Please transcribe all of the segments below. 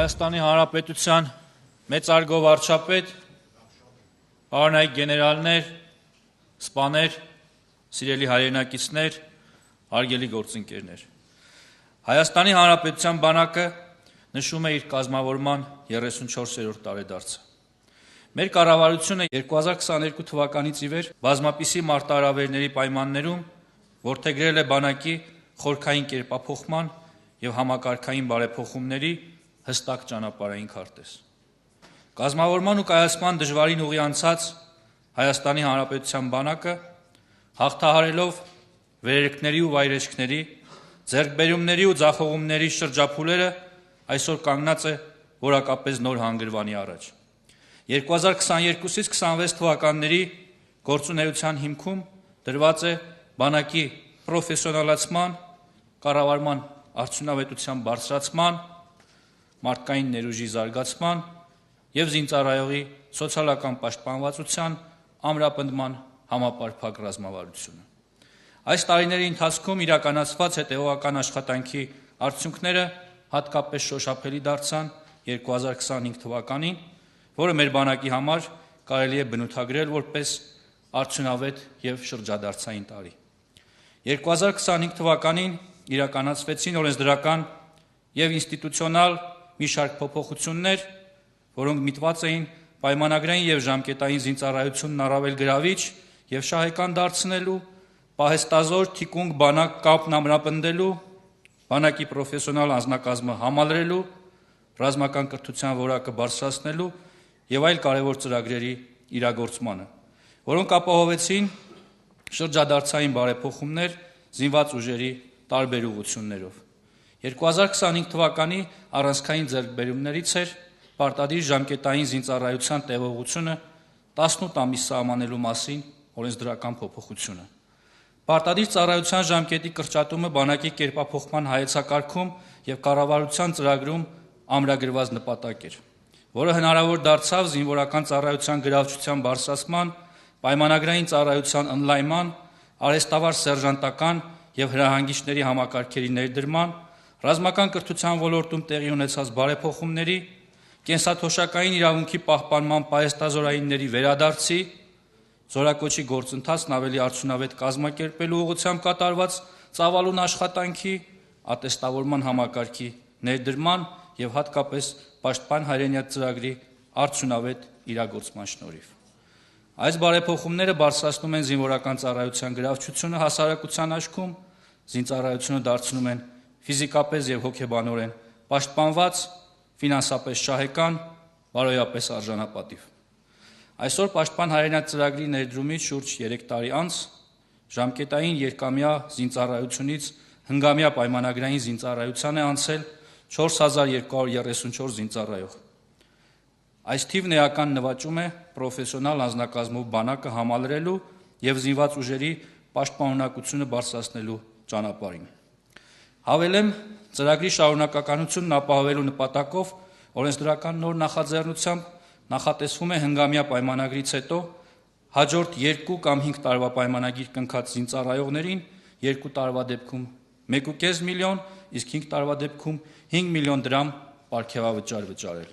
Հայաստանի Հանրապետության մեծարգո վարչապետ, պարոնայք գեներալներ, սպաներ, սիրելի հայրենակիցներ, հարգելի գործընկերներ։ Հայաստանի Հանրապետության բանակը նշում է իր կազմավորման 34-րդ տարեդարձը։ Մեր կառավարությունը 2022 թվականից ի վեր բազմապիսի մարտահրավերների պայմաններում որդեգրել է բանակի խորքային կերպափոխման և համակարգային բարեփոխումների հստակ ճանապարհային քարտեզ։ Կազմավորման ու կայացման դժվարին ուղի անցած Հայաստանի Հանրապետության բանակը հաղթահարելով վերելքների ու վայրեջքների, ձեռքբերումների ու ձախողումների շրջափուլերը այսօր կանգնած է որակապես նոր հանգրվանի առաջ։ 2022-ից 26 թվականների գործունեության հիմքում դրված է բանակի պրոֆեսիոնալացման, կառավարման արդյունավետության բարձրացման, մարդկային ներուժի զարգացման և զինծառայողի սոցիալական պաշտպանվածության ամրապնդման համապարփակ ռազմավարությունը։ Այս տարիների ընթացքում իրականացված հետևողական աշխատանքի արդյունքները հատկապես շոշափելի դարձան 2025 թվականին, որը մեր բանակի համար կարելի է բնութագրել որպես արդյունավետ և շրջադարձային տարի։ 2025 թվականին իրականացվեցին օրենսդրական և ինստիտուցիոնալ մի շարք փոփոխություններ, որոնք միտված էին պայմանագրային և ժամկետային զինծառայությունն առավել գրավիչ և շահեկան դարձնելու, պահեստազոր թիկունք բանակ կապն ամրապնդելու, բանակի պրոֆեսիոնալ անձնակազմը համալրելու, ռազմական կրթության որակը բարձրացնելու և այլ կարևոր ծրագրերի իրագործմանը, որոնք ապահովեցին շրջադարձային բարեփոխումներ զինված ուժերի տարբեր ուղղություններով։ 2025 թվականի առանցքային ձեռքբերումներից էր պարտադիր ժամկետային զինծառայության տևողությունը 18 ամիս սահմանելու մասին օրենսդրական փոփոխությունը։ Պարտադիր ծառայության ժամկետի կրճատումը բանակի կերպափոխման հայեցակարգում և կառավարության ծրագրում ամրագրված նպատակ էր, որը հնարավոր դարձավ զինվորական ծառայության գրավչության բարձրացման, պայմանագրային ծառայության ընդլայնման, արհեստավար սերժանտական և հրահանգիչների համակարգերի ներդրման, ռազմական կրթության ոլորտում տեղի ունեցած բարեփոխումների, կենսաթոշակային իրավունքի պահպանման պահեստազորայինների վերադարձի, զորակոչի գործընթացն ավելի արդյունավետ կազմակերպելու ուղղությամբ կատարված ծավալուն աշխատանքի, ատեստավորման համակարգի ներդրման և հատկապես Պաշտպան հայրենիաց ծրագրի արդյունավետ իրագործման շնորհիվ։ Այս բարեփոխումները բարձրացնում են զինվորական ծառայության գրավչությունը հասարակության աչքում, զինծառայությունը դարձնում են ֆիզիկապես և հոգեբանորեն պաշտպանված, ֆինանսապես շահեկան, բարոյապես արժանապատիվ։ Այսօր Պաշտպան հայրենիաց ծրագրի ներդրումից շուրջ 3 տարի անց ժամկետային երկամյա զինծառայությունից հնգամյա պայմանագրային զինծառայության է անցել 4234 զինծառայող։ Այս թիվն էական նվաճում է պրոֆեսիոնալ անձնակազմով բանակը համալրելու և զինված ուժերի պաշտպանունակությունը բարձրացնելու ճանապարհին։ Հավելեմ, ծրագրի շարունակականությունն ապահովելու նպատակով օրենսդրական նոր նախաձեռնությամբ նախատեսվում է հնգամյա պայմանագրից հետո հաջորդ 2 կամ 5 տարվա պայմանագիր կնքած զինծառայողներին 2 տարվա դեպքում 1.5 միլիոն, իսկ 5 տարվա դեպքում 5 միլիոն դրամ պարգևավճար վճարել։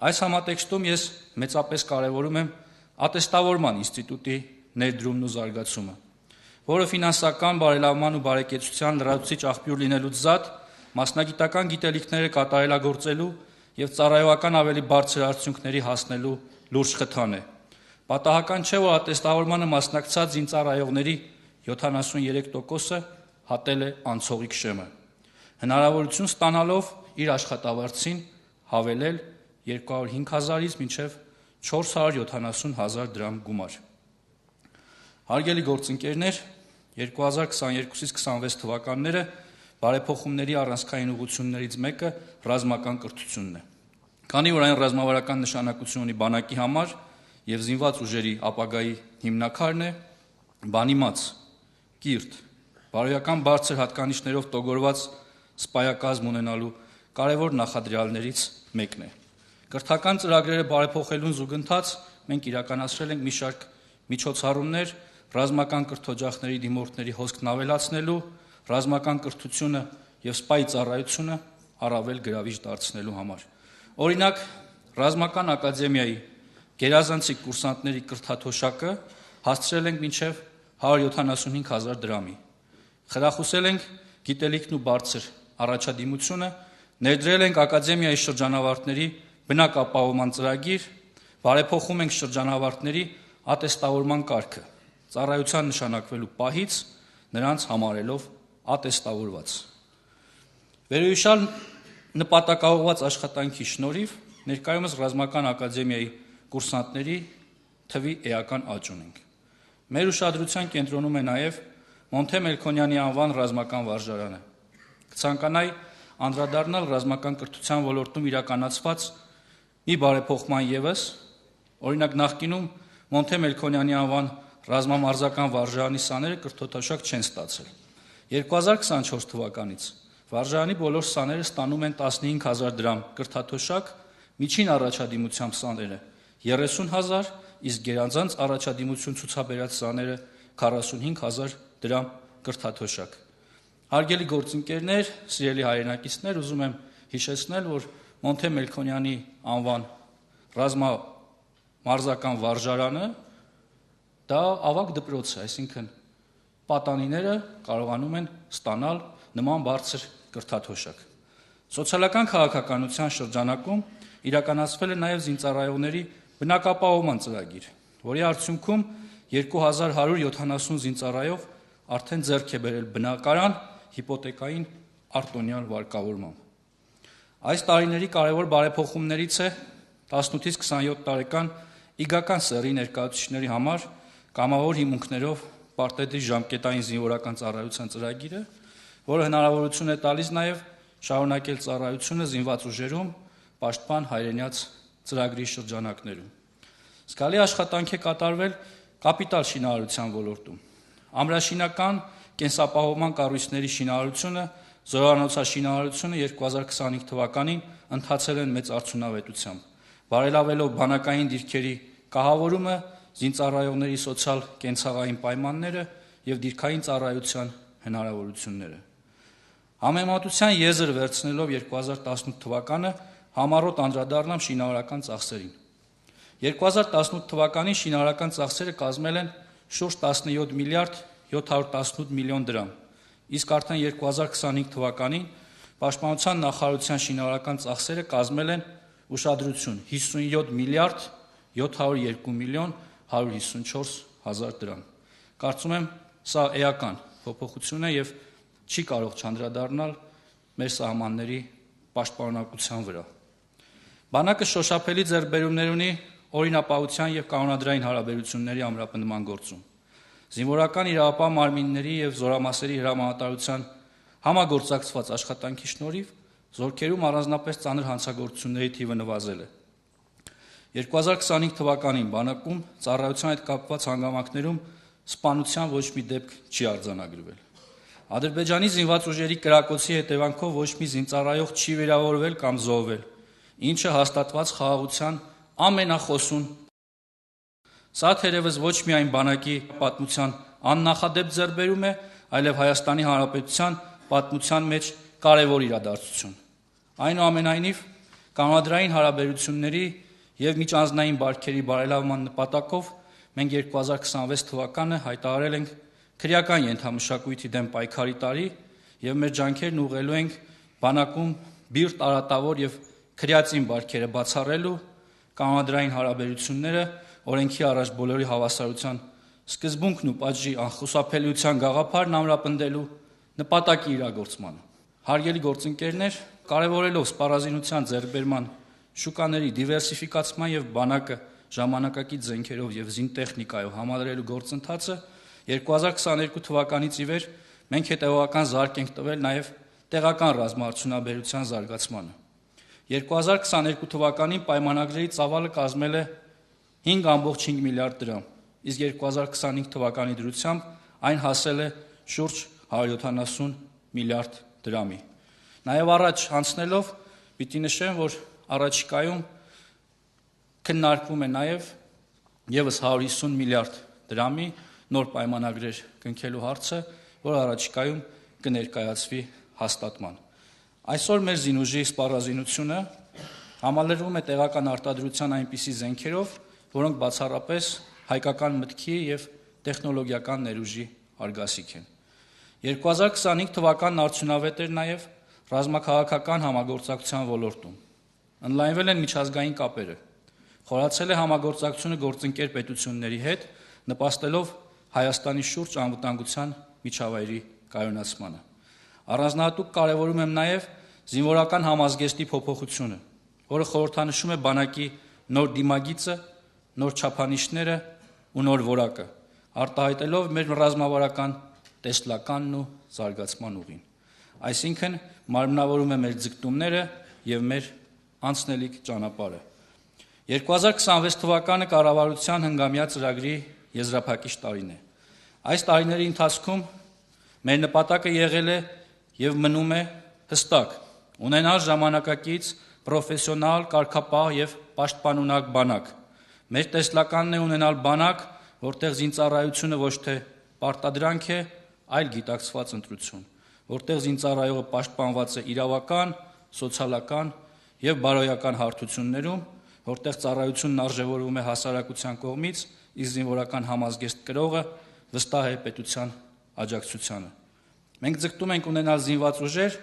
Այս համատեքստում ես մեծապես կարևորում եմ ատեստավորման ինստիտուտի ներդրումն ու զարգացումը, որը ֆինանսական բարելավման ու բարեկեցության լրացուցիչ աղբյուր լինելուց զատ մասնագիտական գիտելիքները կատարելագործելու և ծառայողական ավելի բարձր արդյունքների հասնելու լուրջ խթան է։ Պատահական չէ, որ ատեստավորմանը մասնակցած զինծառայողների 73%-ը հատել է անցողիկ շեմը, հնարավորություն ստանալով իր աշխատավարձին հավելել 205,000-ից մինչև 470,000 դրամ գումար։ Հարգելի գործընկերներ, 2022-ից 26 թվականները բարեփոխումների առանցքային ուղղություններից մեկը ռազմական կրթությունն է։ Քանի որ այն ռազմավարական նշանակություն ունի բանակի համար և զինված ուժերի ապագայի հիմնաքարն է, բանիմաց, կիրթ, բարոյական բարձր հատկանիշներով տոգորված սպայակազմ ունենալու կարևոր նախադրյալներից մեկն է։ Կրթական ծրագրերը բարեփոխելուն զուգընթաց մենք իրականացրել ենք մի շարք միջոցառումներ ռազմական կրթօջախների դիմորդների հոսքն ավելացնելու, ռազմական կրթությունը և սպայի ծառայությունը առավել գրավիչ դարձնելու համար։ Օրինակ, Ռազմական ակադեմիայի գերազանցիկ կուրսանտների կրթաթոշակը հասցրել ենք մինչև 175,000 դրամի։ Խրախուսել ենք գիտելիքն ու բարձր առաջադիմությունը, ներդրել ենք ակադեմիայի շրջանավարտների բնակապահովման ծրագիր, բարեփոխում ենք շրջանավարտների ատեստավորման կարգը, ծառայության նշանակվելու պահից նրանց համարելով ատեստավորված։ Վերոհիշյալ նպատակաուղղված աշխատանքի շնորհիվ ներկայումս Ռազմական ակադեմիայի կուրսանտների թվի էական աճ ունենք։ Մեր ուշադրության կենտրոնում է նաև Մոնթե Մելքոնյանի անվան ռազմական վարժարանը։ Կցանկանայի անդրադառնալ ռազմական կրթության ոլորտում իրականացված մի բարեփոխման ևս, օրինակ նախկինում Մոնթե Մելքոնյանի անվան ռազմամարզական վարժարանի սաները կրթաթոշակ չեն ստացել։ 2024 թվականից վարժարանի բոլոր սաները ստանում են 15,000 դրամ կրթաթոշակ, միջին առաջադիմությամբ սաները 30,000, իսկ գերազանց առաջադիմություն ցուցաբերած սաները 45,000 դրամ կրթաթոշակ։ Հարգելի գործընկերներ, սիրելի հայրենակիցներ, ուզում եմ հիշեցնել, որ Մոնթե Մելքոնյանի անվան ռազմամարզական վարժարանը դա ավագ դպրոց է, այսինքն պատանիները կարողանում են ստանալ նման բարձր կրթաթոշակ։ Սոցիալական քաղաքականության շրջանակում իրականացվել է նաև զինծառայողների բնակապահովման ծրագիր, որի արդյունքում 2170 զինծառայող արդեն ձեռք է բերել բնակարան հիպոթեկային արտոնյալ վարկավորմամբ։ Այս տարիների կարևոր բարեփոխումներից է 18-ից 27 տարեկան իգական սեռի ներկայացուցիչների համար կամավոր հիմունքներով պարտեզի ժամկետային զինվորական ծառայության ծրագիրը, որը հնարավորություն է տալիս նաև շարունակել ծառայությունը զինված ուժերում պաշտպան հայրենյաց ծրագրի շրջանակներում։ Զգալի աշխատանք է կատարվել կապիտալ շինարարության ոլորտում։ Ամրաշինական կենսապահովման կառույցների շինարարությունը, զորանոցաշինարարությունը 2025 թվականին ընթացել են մեծ արդյունավետությամբ, բարելավելով բանակային դիրքերի կահավորումը, զինծառայողների սոցիալ-կենցաղային պայմանները և դիրքային ծառայության հնարավորությունները։ Համեմատության եզր վերցնելով 2018 թվականը համառոտ անդրադառնամ շինարարական ծախսերին։ 2018 թվականին շինարարական ծախսերը կազմել են շուրջ 17 միլիարդ 718 միլիոն դրամ, իսկ արդեն 2025 թվականին Պաշտպանության նախարարության շինարարական ծախսերը կազմել են ուշադրություն 57 միլիարդ 702 միլիոն 154 հազար դրամ։ Կարծում եմ, սա էական փոփոխություն է և չի կարող չանդրադառնալ մեր սահմանների պաշտպանունակության վրա։ Բանակը շոշափելի ձեռքբերումներ ունի օրինապահության և կանոնադրային հարաբերությունների ամրապնդման գործում։ Զինվորական իրավապահ մարմինների և զորամասերի հրամանատարության համագործակցված աշխատանքի շնորհիվ զորքերում առանձնապես ծանր հանցագործությունների թիվը նվազել է։ 2025 թվականին բանակում ծառայության հետ կապված հանգամանքներում սպանության ոչ մի դեպք չի արձանագրվել։ Ադրբեջանի զինված ուժերի կրակոցի հետևանքով ոչ մի զինծառայող չի վիրավորվել կամ զոհվել, ինչը հաստատված խաղաղության ամենախոսուն։ Սա թերևս ոչ միայն բանակի պատմության աննախադեպ ձեռքբերում է, այլև Հայաստանի Հանրապետության պատմության մեջ կարևոր իրադարձություն։ Այնուամենայնիվ, կանոնադրային հարաբերությունների և միջանձնային բարքերի բարելավման նպատակով մենք 2026 թվականը հայտարարել ենք քրեական ենթամշակույթի դեմ պայքարի տարի և մեր ջանքերն ուղղելու ենք բանակում բիրտ, արատավոր և քրեածին բարքերը բացառելու, կանոնադրային հարաբերությունները օրենքի առաջ բոլորի հավասարության սկզբունքն ու պատժի անխուսափելիության գաղափարն ամրապնդելու նպատակի իրագործմանը։ Հարգելի գործընկերներ, կարևորելով սպառազինության ձեռքբերման, շուկաների դիվերսիֆիկացման և բանակը ժամանակակից զենքերով և զինտեխնիկայով համալրելու գործընթացը 2022 թվականից ի վեր մենք հետևողական զարկ ենք տվել նաև տեղական ռազմաարդյունաբերության զարգացմանը։ 2022 թվականին պայմանագրերի ծավալը կազմել է 5,5 միլիարդ դրամ, իսկ 2025 թվականի դրությամբ այն հասել է շուրջ 170 միլիարդ դրամի։ Նաև առաջ անցնելով պիտի նշեմ, որ առաջիկայում քննարկվում է նաև ևս 150 միլիարդ դրամի նոր պայմանագրեր կնքելու հարցը, որ առաջիկայում կներկայացվի հաստատման։ Այսօր մեր զինուժի սպառազինությունը համալրվում է տեղական արտադրության այնպիսի զենքերով, որոնք բացառապես հայկական մտքի եւ տեխնոլոգիական ներուժի արգասիկ են։ 2025 թվականն արդյունավետ էր նաեւ ռազմաքաղաքական համագործակցության ոլորտում։ Ընդլայնվել են միջազգային կապերը, խորացել է համագործակցությունը գործընկեր պետությունների հետ, նպաստելով Հայաստանի շուրջ անվտանգության միջավայրի կայունացմանը։ Առանձնահատուկ կարևորում եմ նաեւ զինվորական համազգեստի փոփոխությունը, որը խորհրդանշում է բանակի նոր դիմագիծը, նոր չափանիշները ու նոր որակը, արտահայտելով մեր ռազմավարական տեսլականն ու զարգացման ուղին։ Այսինքն մարմնավորում է մեր ձգտումները եւ մեր անցնելիք ճանապարհը։ 2026 թվականը կառավարության հնգամյա ծրագրի եզրափակիչ տարին է։ Այս տարիների ընթացքում մեր նպատակը եղել է եւ մնում է հստակ՝ ունենալ ժամանակակից, պրոֆեսիոնալ, կարգապահ եւ պաշտպանունակ բանակ։ Մեր տեսլականն է ունենալ բանակ, որտեղ զինծառայությունը ոչ թե պարտադրանք է, այլ գիտակցված ընտրություն, որտեղ զինծառայողը պաշտպանված է իրավական, սոցիալական եւ բարոյական հարթություններում, որտեղ ծառայությունն արժեվորվում է հասարակության կողմից, իսկ զինվորական համազգեստ կրողը վստահ է պետության աջակցությանը։ Մենք ձգտում ենք ունենալ զինված ուժեր,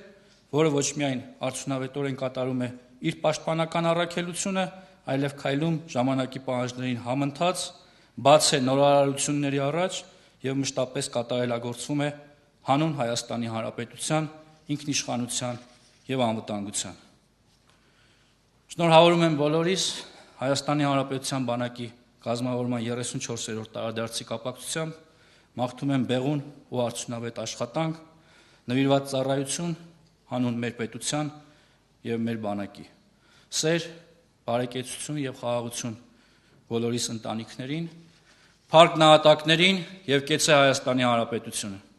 որը ոչ միայն արդյունավետորեն կատարում է իր պաշտպանական առաքելությունը, այլև քայլում ժամանակի պահանջներին համընթաց, բաց է նորարարությունների առաջ եւ մշտապես կատարելագործվում է հանուն Հայաստանի Հանրապետության ինքնիշխանության եւ անվտանգության։ Շնորհավորում եմ բոլորիս Հայաստանի Հանրապետության բանակի կազմավորման 34-րդ տարեդարձի կապակցությամբ, մաղթում եմ բեղուն ու արդյունավետ աշխատանք, նվիրված ծառայություն հանուն մեր պետության եւ մեր բանակի։ Սեր, բարեկեցություն եւ խաղաղություն բոլորիս ընտանիքներին, փառք նահատակներին եւ կեցե Հայաստանի Հանրապետությունը։